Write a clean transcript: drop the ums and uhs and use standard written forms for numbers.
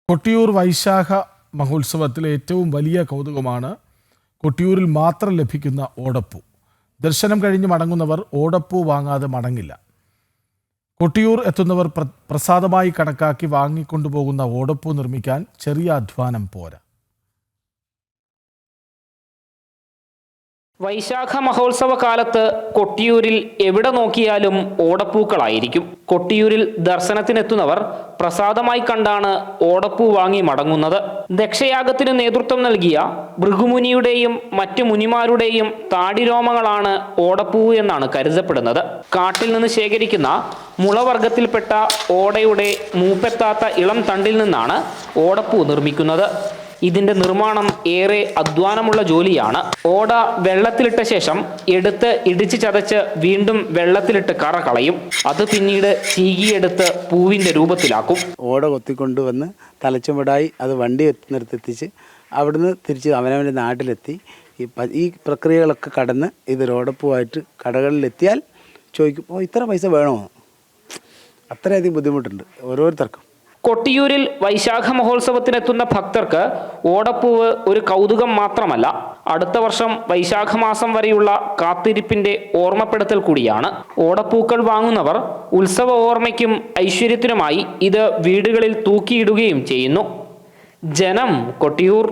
കൊട്ടിയൂർ വൈശാഖ മഹോത്സവത്തിലെ ഏറ്റവും വലിയ കൗതുകമാണ് കൊട്ടിയൂരിൽ മാത്രം ലഭിക്കുന്ന ഓടപ്പൂ. ദർശനം കഴിഞ്ഞ് മടങ്ങുന്നവർ ഓടപ്പൂ വാങ്ങാതെ മടങ്ങില്ല. കൊട്ടിയൂർ എത്തുന്നവർ പ്രസാദമായി കണക്കാക്കി വാങ്ങിക്കൊണ്ടുപോകുന്ന ഓടപ്പൂ നിർമ്മിക്കാൻ ചെറിയ അധ്വാനം പോരാ. വൈശാഖ മഹോത്സവ കാലത്ത് കൊട്ടിയൂരിൽ എവിടെ നോക്കിയാലും ഓടപ്പൂക്കളായിരിക്കും. കൊട്ടിയൂരിൽ ദർശനത്തിനെത്തുന്നവർ പ്രസാദമായി കണ്ടാണ് ഓടപ്പൂ വാങ്ങി മടങ്ങുന്നത്. ദക്ഷയാഗത്തിന് നേതൃത്വം നൽകിയ ഭൃഗുമുനിയുടെയും മറ്റു മുനിമാരുടെയും താടിരോമങ്ങളാണ് ഓടപ്പൂ എന്നാണ് കരുതപ്പെടുന്നത്. കാട്ടിൽ നിന്ന് ശേഖരിക്കുന്ന മുളവർഗത്തിൽപ്പെട്ട ഓടയുടെ മൂപ്പെത്താത്ത ഇളം തണ്ടിൽ നിന്നാണ് ഓടപ്പൂ നിർമ്മിക്കുന്നത്. ഇതിന്റെ നിർമ്മാണം ഏറെ അധ്വാനമുള്ള ജോലിയാണ്. ഓട വെള്ളത്തിലിട്ട ശേഷം എടുത്ത് ഇടിച്ച് ചതച്ച് വീണ്ടും വെള്ളത്തിലിട്ട് കറ കളയും. അത് പിന്നീട് ചീകിയെടുത്ത് പൂവിന്റെ രൂപത്തിലാക്കും. ഓട കൊത്തിക്കൊണ്ടുവന്ന് തലച്ചുമടായി അത് വണ്ടി നിർത്തിച്ച് അവിടുന്ന് തിരിച്ച് അവനവൻ്റെ നാട്ടിലെത്തി ഈ പ്രക്രിയകളൊക്കെ കടന്ന് ഇതൊരോടപ്പൂവായിട്ട് കടകളിലെത്തിയാൽ ചോദിക്കും, ഇത്ര പൈസ വേണോ? അത്രയധികം ബുദ്ധിമുട്ടുണ്ട് ഓരോരുത്തർക്കും. കൊട്ടിയൂരിൽ വൈശാഖ മഹോത്സവത്തിനെത്തുന്ന ഭക്തർക്ക് ഓടപ്പൂവ് ഒരു കൗതുകം മാത്രമല്ല, അടുത്ത വർഷം വൈശാഖ മാസം വരെയുള്ള കാത്തിരിപ്പിന്റെ ഓർമ്മപ്പെടുത്തൽ കൂടിയാണ്. ഓടപ്പൂക്കൾ വാങ്ങുന്നവർ ഉത്സവ ഓർമ്മയ്ക്കും ഐശ്വര്യത്തിനുമായി ഇത് വീടുകളിൽ തൂക്കിയിടുകയും ചെയ്യുന്നു. ജനം, കൊട്ടിയൂർ.